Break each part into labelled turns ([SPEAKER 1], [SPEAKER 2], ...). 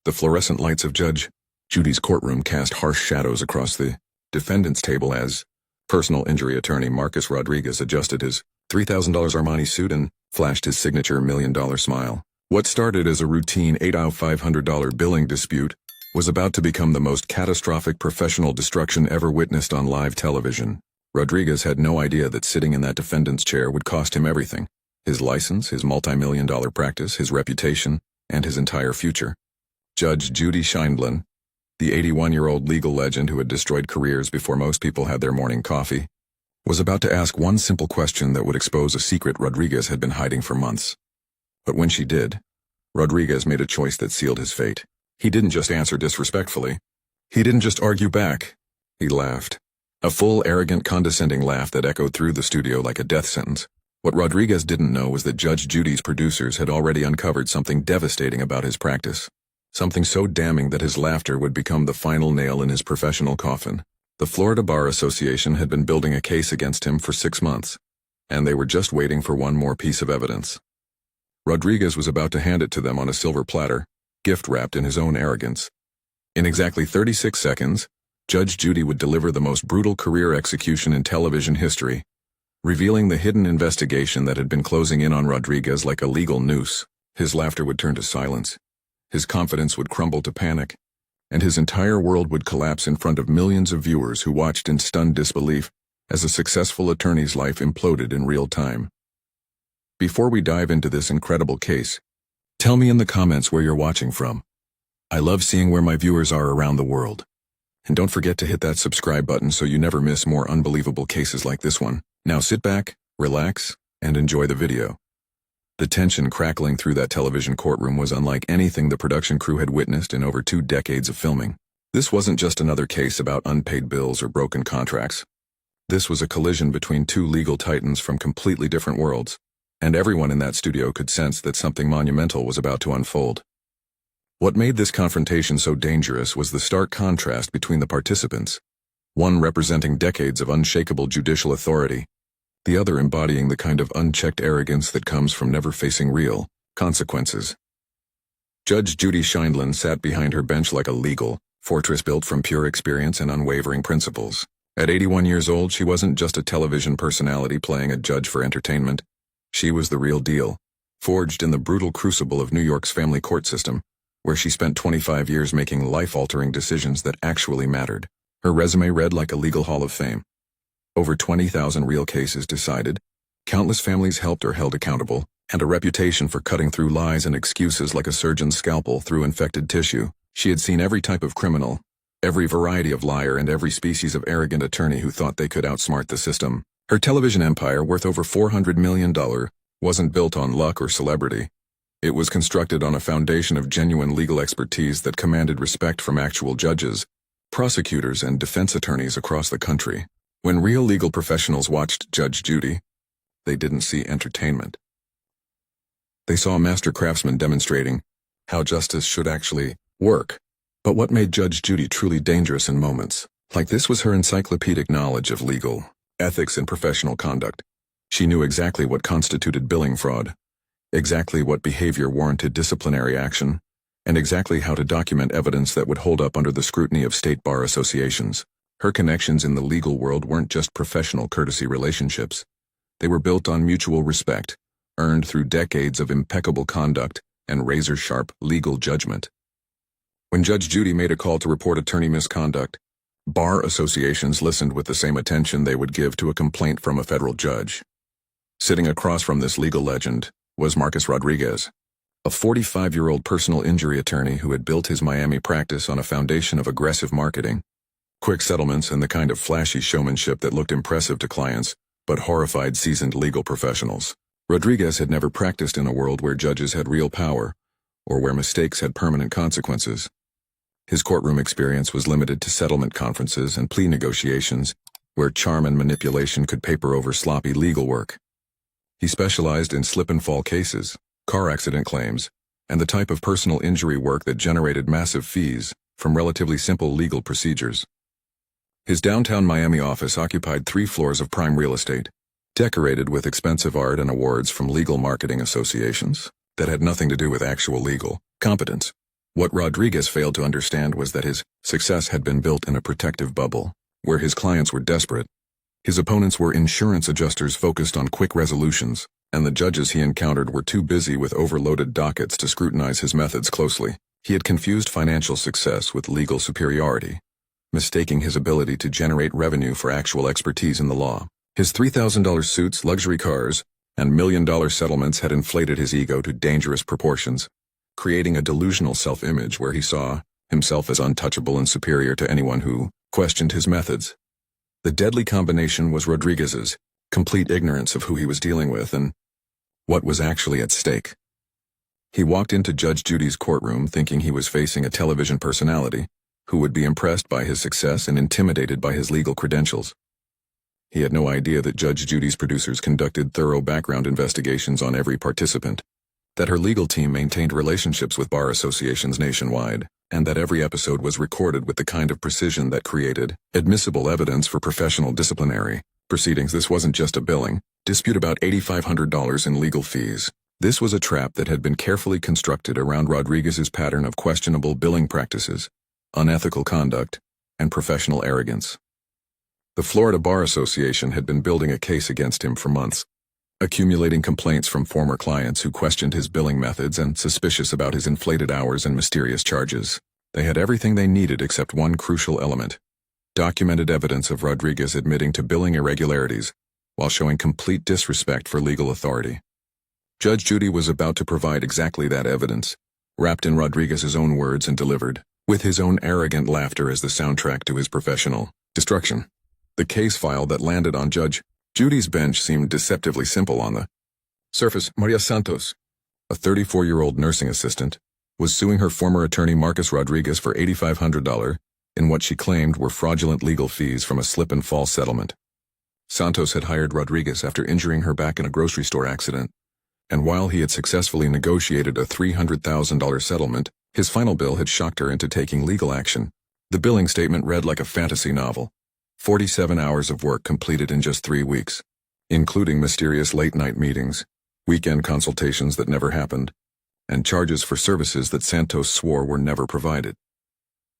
[SPEAKER 1] The fluorescent lights of Judge Judy's courtroom cast harsh shadows across the defendant's table as personal injury attorney Marcus Rodriguez adjusted his $3,000 Armani suit and flashed his signature $1 million smile. What started as a routine $8,500 billing dispute was about to become the most catastrophic professional destruction ever witnessed on live television. Rodriguez had no idea that sitting in that defendant's chair would cost him everything: his license, his multi-million-dollar practice, his reputation, and his entire future. Judge Judy Scheindlin, the 81-year-old legal legend who had destroyed careers before most people had their morning coffee, was about to ask one simple question that would expose a secret Rodriguez had been hiding for months. But when she did, Rodriguez made a choice that sealed his fate. He didn't just answer disrespectfully. He didn't just argue back. He laughed. A full, arrogant, condescending laugh that echoed through the studio like a death sentence. What Rodriguez didn't know was that Judge Judy's producers had already uncovered something devastating about his practice. Something so damning that his laughter would become the final nail in his professional coffin. The Florida Bar Association had been building a case against him for 6 months, and they were just waiting for one more piece of evidence. Rodriguez was about to hand it to them on a silver platter, gift-wrapped in his own arrogance. In exactly 36 seconds, Judge Judy would deliver the most brutal career execution in television history, revealing the hidden investigation that had been closing in on Rodriguez like a legal noose. His laughter would turn to silence. His confidence would crumble to panic, and his entire world would collapse in front of millions of viewers who watched in stunned disbelief as a successful attorney's life imploded in real time. Before we dive into this incredible case, tell me in the comments where you're watching from. I love seeing where my viewers are around the world. And don't forget to hit that subscribe button so you never miss more unbelievable cases like this one. Now sit back, relax, and enjoy the video. The tension crackling through that television courtroom was unlike anything the production crew had witnessed in over 2 decades of filming. This wasn't just another case about unpaid bills or broken contracts. This was a collision between 2 legal titans from completely different worlds, and everyone in that studio could sense that something monumental was about to unfold. What made this confrontation so dangerous was the stark contrast between the participants, one representing decades of unshakable judicial authority, the other embodying the kind of unchecked arrogance that comes from never facing real consequences. Judge Judy Scheindlin sat behind her bench like a legal fortress built from pure experience and unwavering principles. At 81 years old, she wasn't just a television personality playing a judge for entertainment. She was the real deal, forged in the brutal crucible of New York's family court system, where she spent 25 years making life-altering decisions that actually mattered. Her resume read like a legal hall of fame. Over 20,000 real cases decided, countless families helped or held accountable, and a reputation for cutting through lies and excuses like a surgeon's scalpel through infected tissue. She had seen every type of criminal, every variety of liar, and every species of arrogant attorney who thought they could outsmart the system. Her television empire, worth over $400 million, wasn't built on luck or celebrity. It was constructed on a foundation of genuine legal expertise that commanded respect from actual judges, prosecutors, and defense attorneys across the country. When real legal professionals watched Judge Judy, they didn't see entertainment. They saw a master craftsman demonstrating how justice should actually work. But what made Judge Judy truly dangerous in moments like this was her encyclopedic knowledge of legal ethics and professional conduct. She knew exactly what constituted billing fraud, exactly what behavior warranted disciplinary action, and exactly how to document evidence that would hold up under the scrutiny of state bar associations. Her connections in the legal world weren't just professional courtesy relationships. They were built on mutual respect, earned through decades of impeccable conduct and razor-sharp legal judgment. When Judge Judy made a call to report attorney misconduct, bar associations listened with the same attention they would give to a complaint from a federal judge. Sitting across from this legal legend was Marcus Rodriguez, a 45-year-old personal injury attorney who had built his Miami practice on a foundation of aggressive marketing, quick settlements, and the kind of flashy showmanship that looked impressive to clients, but horrified seasoned legal professionals. Rodriguez had never practiced in a world where judges had real power, or where mistakes had permanent consequences. His courtroom experience was limited to settlement conferences and plea negotiations, where charm and manipulation could paper over sloppy legal work. He specialized in slip-and-fall cases, car accident claims, and the type of personal injury work that generated massive fees from relatively simple legal procedures. His downtown Miami office occupied 3 floors of prime real estate, decorated with expensive art and awards from legal marketing associations that had nothing to do with actual legal competence. What Rodriguez failed to understand was that his success had been built in a protective bubble, where his clients were desperate. His opponents were insurance adjusters focused on quick resolutions, and the judges he encountered were too busy with overloaded dockets to scrutinize his methods closely. He had confused financial success with legal superiority, mistaking his ability to generate revenue for actual expertise in the law. His $3,000 suits, luxury cars, and million-dollar settlements had inflated his ego to dangerous proportions, creating a delusional self-image where he saw himself as untouchable and superior to anyone who questioned his methods. The deadly combination was Rodriguez's complete ignorance of who he was dealing with and what was actually at stake. He walked into Judge Judy's courtroom thinking he was facing a television personality who would be impressed by his success and intimidated by his legal credentials. He had no idea that Judge Judy's producers conducted thorough background investigations on every participant, that her legal team maintained relationships with bar associations nationwide, and that every episode was recorded with the kind of precision that created admissible evidence for professional disciplinary proceedings. This wasn't just a billing dispute about $8,500 in legal fees. This was a trap that had been carefully constructed around Rodriguez's pattern of questionable billing practices, unethical conduct, and professional arrogance. The Florida Bar Association had been building a case against him for months, accumulating complaints from former clients who questioned his billing methods and suspicious about his inflated hours and mysterious charges. They had everything they needed except one crucial element: documented evidence of Rodriguez admitting to billing irregularities while showing complete disrespect for legal authority. Judge Judy was about to provide exactly that evidence, wrapped in Rodriguez's own words and delivered with his own arrogant laughter as the soundtrack to his professional destruction. The case file that landed on Judge Judy's bench seemed deceptively simple on the surface. Maria Santos, a 34-year-old nursing assistant, was suing her former attorney Marcus Rodriguez for $8,500 in what she claimed were fraudulent legal fees from a slip-and-fall settlement. Santos had hired Rodriguez after injuring her back in a grocery store accident, and while he had successfully negotiated a $300,000 settlement, his final bill had shocked her into taking legal action. The billing statement read like a fantasy novel: 47 hours of work completed in just 3 weeks, including mysterious late-night meetings, weekend consultations that never happened, and charges for services that Santos swore were never provided.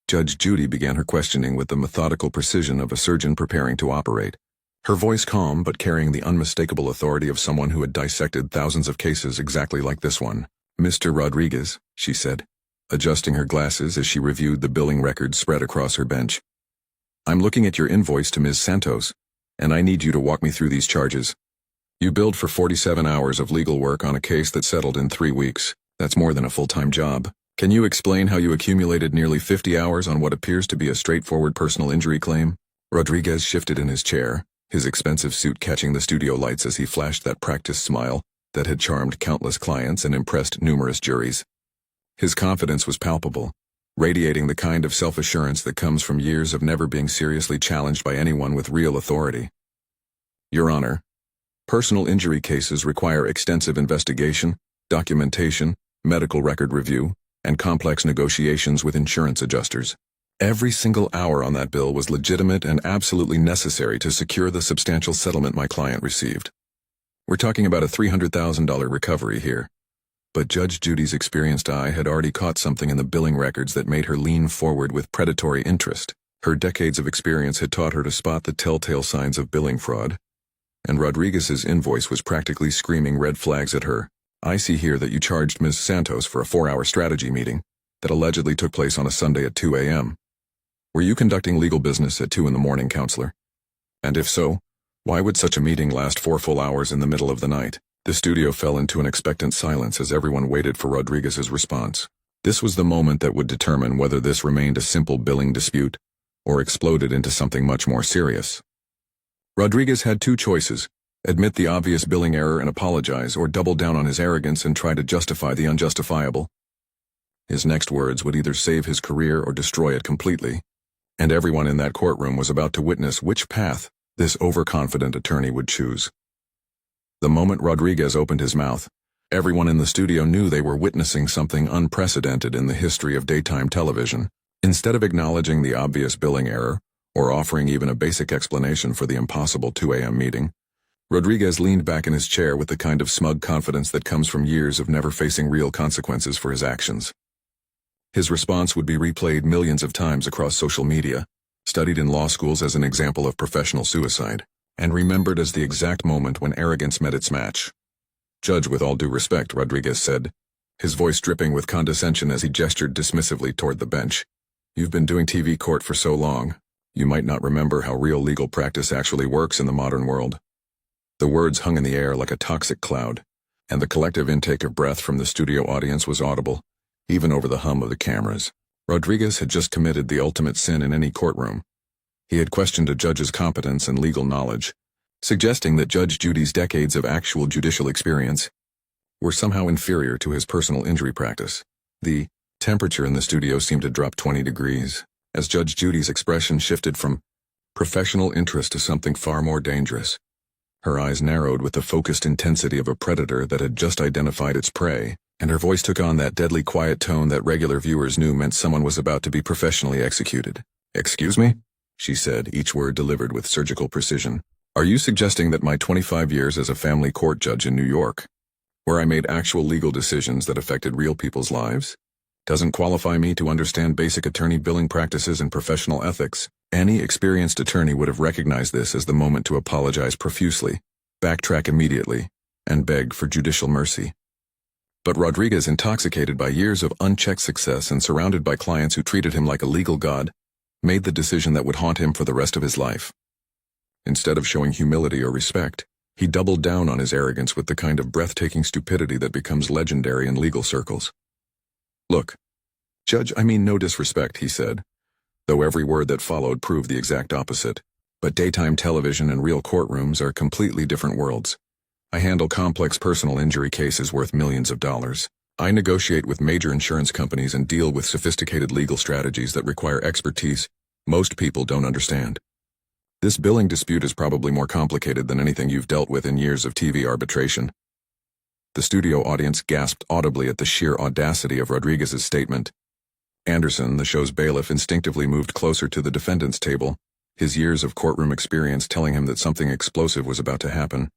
[SPEAKER 1] Judge Judy began her questioning with the methodical precision of a surgeon preparing to operate, her voice calm but carrying the unmistakable authority of someone who had dissected thousands of cases exactly like this one. "Mr. Rodriguez," she said, adjusting her glasses as she reviewed the billing records spread across her bench. "I'm looking at your invoice to Ms. Santos, and I need you to walk me through these charges. You billed for 47 hours of legal work on a case that settled in 3 weeks. That's more than a full-time job. Can you explain how you accumulated nearly 50 hours on what appears to be a straightforward personal injury claim?" Rodriguez shifted in his chair, his expensive suit catching the studio lights as he flashed that practiced smile that had charmed countless clients and impressed numerous juries. His confidence was palpable, radiating the kind of self-assurance that comes from years of never being seriously challenged by anyone with real authority. "Your Honor, personal injury cases require extensive investigation, documentation, medical record review, and complex negotiations with insurance adjusters. Every single hour on that bill was legitimate and absolutely necessary to secure the substantial settlement my client received. We're talking about a $300,000 recovery here." But Judge Judy's experienced eye had already caught something in the billing records that made her lean forward with predatory interest. Her decades of experience had taught her to spot the telltale signs of billing fraud, and Rodriguez's invoice was practically screaming red flags at her. "I see here that you charged Ms. Santos for a 4-hour strategy meeting that allegedly took place on a Sunday at 2 a.m. Were you conducting legal business at 2 in the morning, counselor? And if so, why would such a meeting last 4 full hours in the middle of the night?" The studio fell into an expectant silence as everyone waited for Rodriguez's response. This was the moment that would determine whether this remained a simple billing dispute or exploded into something much more serious. Rodriguez had 2 choices: admit the obvious billing error and apologize, or double down on his arrogance and try to justify the unjustifiable. His next words would either save his career or destroy it completely, and everyone in that courtroom was about to witness which path this overconfident attorney would choose. The moment Rodriguez opened his mouth, everyone in the studio knew they were witnessing something unprecedented in the history of daytime television. Instead of acknowledging the obvious billing error, or offering even a basic explanation for the impossible 2 a.m. meeting, Rodriguez leaned back in his chair with the kind of smug confidence that comes from years of never facing real consequences for his actions. His response would be replayed millions of times across social media, studied in law schools as an example of professional suicide, and remembered as the exact moment when arrogance met its match. "Judge, with all due respect," Rodriguez said, his voice dripping with condescension as he gestured dismissively toward the bench. "You've been doing TV court for so long, you might not remember how real legal practice actually works in the modern world." The words hung in the air like a toxic cloud, and the collective intake of breath from the studio audience was audible, even over the hum of the cameras. Rodriguez had just committed the ultimate sin in any courtroom. He had questioned a judge's competence and legal knowledge, suggesting that Judge Judy's decades of actual judicial experience were somehow inferior to his personal injury practice. The temperature in the studio seemed to drop 20 degrees, as Judge Judy's expression shifted from professional interest to something far more dangerous. Her eyes narrowed with the focused intensity of a predator that had just identified its prey, and her voice took on that deadly quiet tone that regular viewers knew meant someone was about to be professionally executed. "Excuse me?" she said, each word delivered with surgical precision. "Are you suggesting that my 25 years as a family court judge in New York, where I made actual legal decisions that affected real people's lives, doesn't qualify me to understand basic attorney billing practices and professional ethics?" Any experienced attorney would have recognized this as the moment to apologize profusely, backtrack immediately, and beg for judicial mercy. But Rodriguez, intoxicated by years of unchecked success and surrounded by clients who treated him like a legal god, made the decision that would haunt him for the rest of his life. Instead of showing humility or respect, he doubled down on his arrogance with the kind of breathtaking stupidity that becomes legendary in legal circles. "Look, Judge, I mean no disrespect," he said, though every word that followed proved the exact opposite. "But daytime television and real courtrooms are completely different worlds. I handle complex personal injury cases worth millions of dollars. I negotiate with major insurance companies and deal with sophisticated legal strategies that require expertise most people don't understand. This billing dispute is probably more complicated than anything you've dealt with in years of TV arbitration." The studio audience gasped audibly at the sheer audacity of Rodriguez's statement. Anderson, the show's bailiff, instinctively moved closer to the defendant's table, his years of courtroom experience telling him that something explosive was about to happen.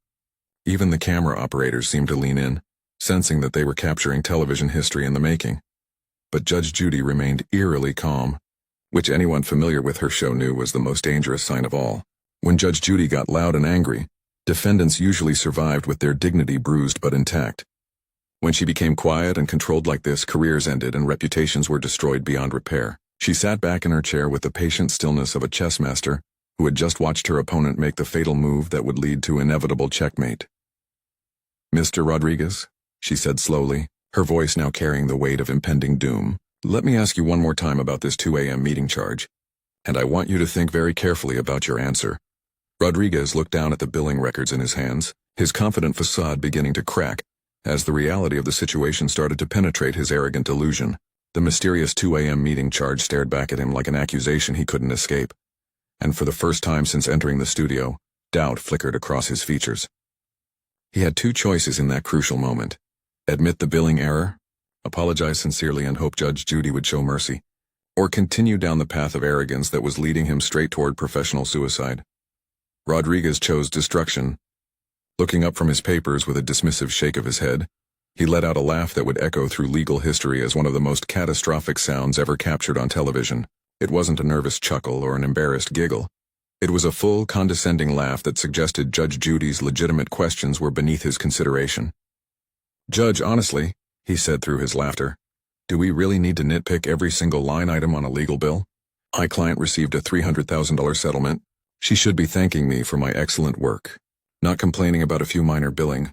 [SPEAKER 1] Even the camera operators seemed to lean in, sensing that they were capturing television history in the making. But Judge Judy remained eerily calm, which anyone familiar with her show knew was the most dangerous sign of all. When Judge Judy got loud and angry, defendants usually survived with their dignity bruised but intact. When she became quiet and controlled like this, careers ended and reputations were destroyed beyond repair. She sat back in her chair with the patient stillness of a chess master who had just watched her opponent make the fatal move that would lead to inevitable checkmate. "Mr. Rodriguez," she said slowly, her voice now carrying the weight of impending doom, "let me ask you one more time about this 2 a.m. meeting charge, and I want you to think very carefully about your answer." Rodriguez looked down at the billing records in his hands, his confident facade beginning to crack as the reality of the situation started to penetrate his arrogant delusion. The mysterious 2 a.m. meeting charge stared back at him like an accusation he couldn't escape, and for the first time since entering the studio, doubt flickered across his features. He had two choices in that crucial moment: admit the billing error, apologize sincerely and hope Judge Judy would show mercy, or continue down the path of arrogance that was leading him straight toward professional suicide. Rodriguez chose destruction. Looking up from his papers with a dismissive shake of his head, he let out a laugh that would echo through legal history as one of the most catastrophic sounds ever captured on television. It wasn't a nervous chuckle or an embarrassed giggle. It was a full, condescending laugh that suggested Judge Judy's legitimate questions were beneath his consideration. "Judge, honestly," he said through his laughter, "do we really need to nitpick every single line item on a legal bill? My client received a $300,000 settlement. She should be thanking me for my excellent work, not complaining about a few minor billing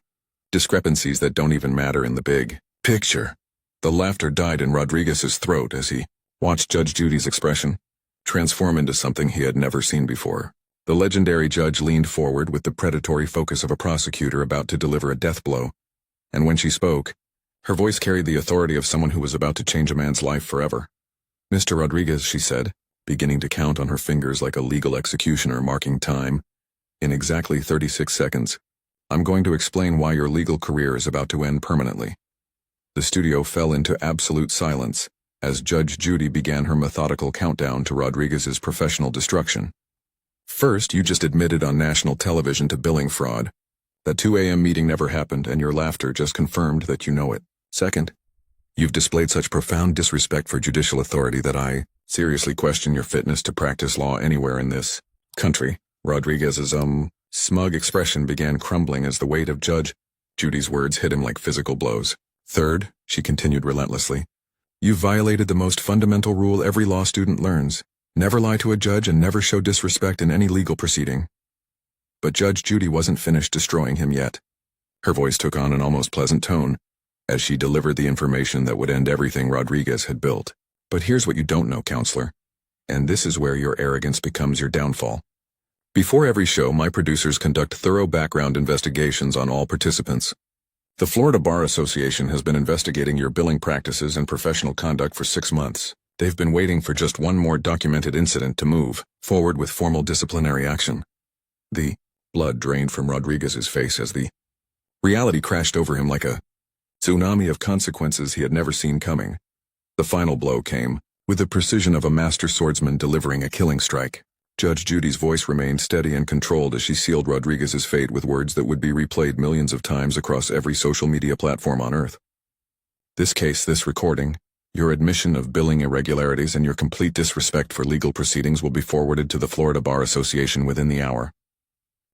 [SPEAKER 1] discrepancies that don't even matter in the big picture." The laughter died in Rodriguez's throat as he watched Judge Judy's expression transform into something he had never seen before. The legendary judge leaned forward with the predatory focus of a prosecutor about to deliver a death blow, and when she spoke, her voice carried the authority of someone who was about to change a man's life forever. "Mr. Rodriguez," she said, beginning to count on her fingers like a legal executioner marking time, "in exactly 36 seconds, I'm going to explain why your legal career is about to end permanently." The studio fell into absolute silence as Judge Judy began her methodical countdown to Rodriguez's professional destruction. "First, you just admitted on national television to billing fraud. That 2 a.m. meeting never happened, and your laughter just confirmed that you know it. Second, You've displayed such profound disrespect for judicial authority that I seriously question your fitness to practice law anywhere in this country. Rodriguez's smug expression began crumbling as the weight of Judge Judy's words hit him like physical blows. Third, she continued relentlessly, you've violated the most fundamental rule every law student learns. Never lie to a judge and never show disrespect in any legal proceeding. But Judge Judy wasn't finished destroying him yet. Her voice took on an almost pleasant tone as she delivered the information that would end everything Rodriguez had built. But here's what you don't know, counselor. And this is where your arrogance becomes your downfall. Before every show, my producers conduct thorough background investigations on all participants. The Florida Bar Association has been investigating your billing practices and professional conduct for 6 months. They've been waiting for just one more documented incident to move forward with formal disciplinary action. The blood drained from Rodriguez's face as the reality crashed over him like a tsunami of consequences he had never seen coming. The final blow came with the precision of a master swordsman delivering a killing strike. Judge Judy's voice remained steady and controlled as she sealed Rodriguez's fate with words that would be replayed millions of times across every social media platform on Earth. This case, this recording, your admission of billing irregularities and your complete disrespect for legal proceedings will be forwarded to the Florida Bar Association within the hour.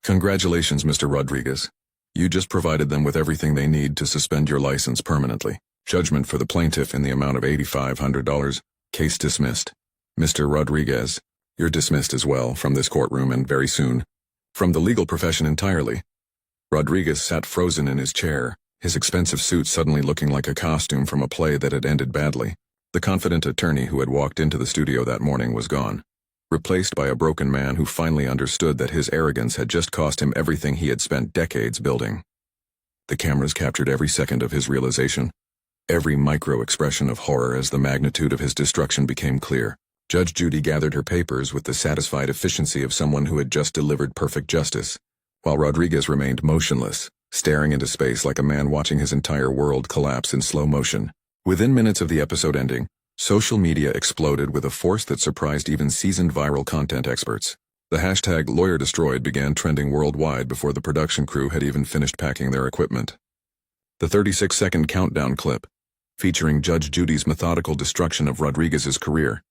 [SPEAKER 1] Congratulations, Mr. Rodriguez. You just provided them with everything they need to suspend your license permanently. Judgment for the plaintiff in the amount of $8,500. Case dismissed. Mr. Rodriguez, you're dismissed as well from this courtroom and very soon from the legal profession entirely. Rodriguez sat frozen in his chair, his expensive suit suddenly looking like a costume from a play that had ended badly. The confident attorney who had walked into the studio that morning was gone, replaced by a broken man who finally understood that his arrogance had just cost him everything he had spent decades building. The cameras captured every second of his realization, every micro-expression of horror as the magnitude of his destruction became clear. Judge Judy gathered her papers with the satisfied efficiency of someone who had just delivered perfect justice, while Rodriguez remained motionless, staring into space like a man watching his entire world collapse in slow motion. Within minutes of the episode ending, social media exploded with a force that surprised even seasoned viral content experts. The hashtag #LawyerDestroyed began trending worldwide before the production crew had even finished packing their equipment. The 36-second countdown clip, featuring Judge Judy's methodical destruction of Rodriguez's career,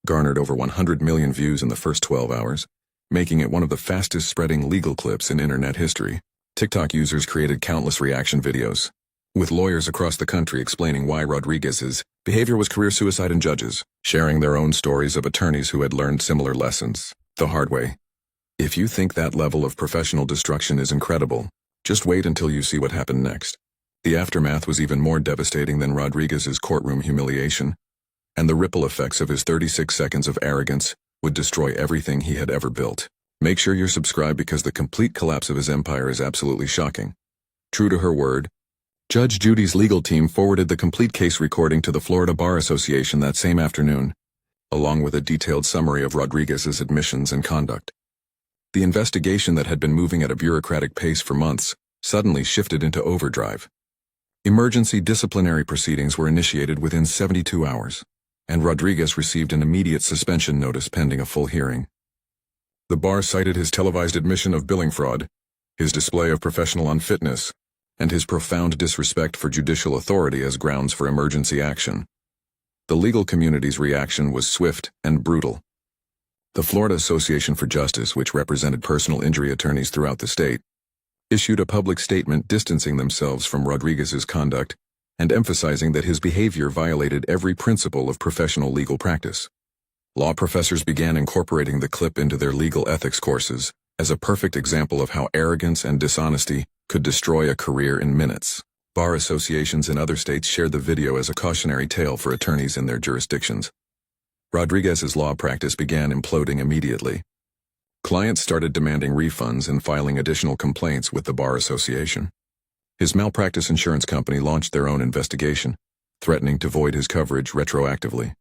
[SPEAKER 1] garnered over 100 million views in the first 12 hours, making it one of the fastest-spreading legal clips in internet history. TikTok users created countless reaction videos, with lawyers across the country explaining why Rodriguez's behavior was career suicide and judges sharing their own stories of attorneys who had learned similar lessons the hard way. If you think that level of professional destruction is incredible, just wait until you see what happened next. The aftermath was even more devastating than Rodriguez's courtroom humiliation, and the ripple effects of his 36 seconds of arrogance would destroy everything he had ever built. Make sure you're subscribed because the complete collapse of his empire is absolutely shocking. True to her word, Judge Judy's legal team forwarded the complete case recording to the Florida Bar Association that same afternoon, along with a detailed summary of Rodriguez's admissions and conduct. The investigation that had been moving at a bureaucratic pace for months suddenly shifted into overdrive. Emergency disciplinary proceedings were initiated within 72 hours, and Rodriguez received an immediate suspension notice pending a full hearing. The bar cited his televised admission of billing fraud, his display of professional unfitness, and his profound disrespect for judicial authority as grounds for emergency action. The legal community's reaction was swift and brutal. The Florida Association for Justice, which represented personal injury attorneys throughout the state, issued a public statement distancing themselves from Rodriguez's conduct and emphasizing that his behavior violated every principle of professional legal practice. Law professors began incorporating the clip into their legal ethics courses as a perfect example of how arrogance and dishonesty could destroy a career in minutes. Bar associations in other states shared the video as a cautionary tale for attorneys in their jurisdictions. Rodriguez's law practice began imploding immediately. Clients started demanding refunds and filing additional complaints with the Bar Association. His malpractice insurance company launched their own investigation, threatening to void his coverage retroactively.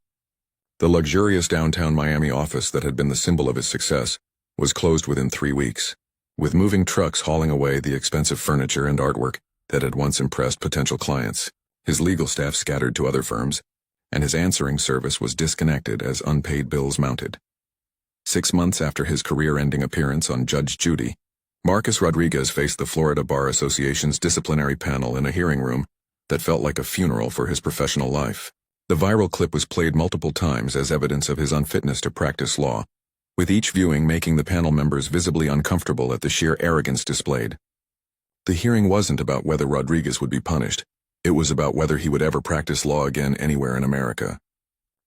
[SPEAKER 1] The luxurious downtown Miami office that had been the symbol of his success was closed within 3 weeks, with moving trucks hauling away the expensive furniture and artwork that had once impressed potential clients. His legal staff scattered to other firms, and his answering service was disconnected as unpaid bills mounted. 6 months after his career-ending appearance on Judge Judy, Marcus Rodriguez faced the Florida Bar Association's disciplinary panel in a hearing room that felt like a funeral for his professional life. The viral clip was played multiple times as evidence of his unfitness to practice law, with each viewing making the panel members visibly uncomfortable at the sheer arrogance displayed. The hearing wasn't about whether Rodriguez would be punished. It was about whether he would ever practice law again anywhere in America.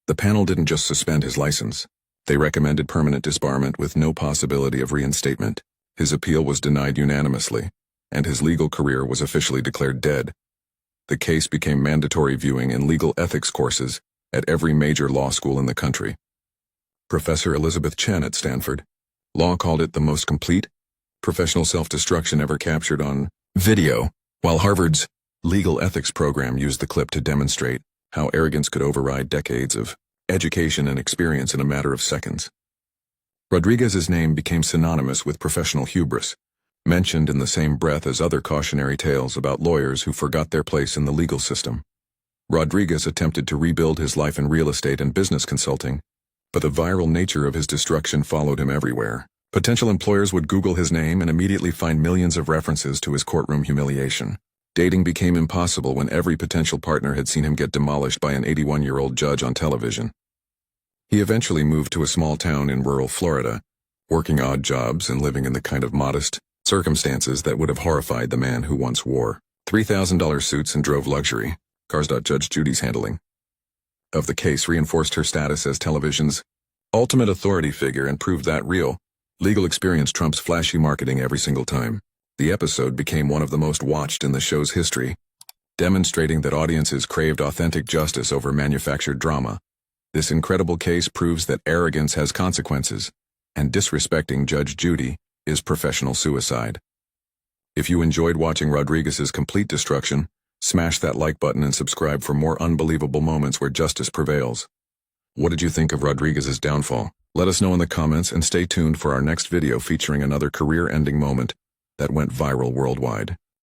[SPEAKER 1] The panel didn't just suspend his license. They recommended permanent disbarment with no possibility of reinstatement. His appeal was denied unanimously, and his legal career was officially declared dead. The case became mandatory viewing in legal ethics courses at every major law school in the country. Professor Elizabeth Chen at Stanford Law called it the most complete professional self-destruction ever captured on video, while Harvard's legal ethics program used the clip to demonstrate how arrogance could override decades of education and experience in a matter of seconds. Rodriguez's name became synonymous with professional hubris, mentioned in the same breath as other cautionary tales about lawyers who forgot their place in the legal system. Rodriguez attempted to rebuild his life in real estate and business consulting, but the viral nature of his destruction followed him everywhere. Potential employers would Google his name and immediately find millions of references to his courtroom humiliation. Dating became impossible when every potential partner had seen him get demolished by an 81-year-old judge on television. He eventually moved to a small town in rural Florida, working odd jobs and living in the kind of modest circumstances that would have horrified the man who once wore $3,000 suits and drove luxury cars. Judge Judy's handling of the case reinforced her status as television's ultimate authority figure and proved that real legal experience trumps flashy marketing every single time. The episode became one of the most watched in the show's history, demonstrating that audiences craved authentic justice over manufactured drama. This incredible case proves that arrogance has consequences, and disrespecting Judge Judy is professional suicide. If you enjoyed watching Rodriguez's complete destruction, smash that like button and subscribe for more unbelievable moments where justice prevails. What did you think of Rodriguez's downfall? Let us know in the comments and stay tuned for our next video featuring another career-ending moment that went viral worldwide.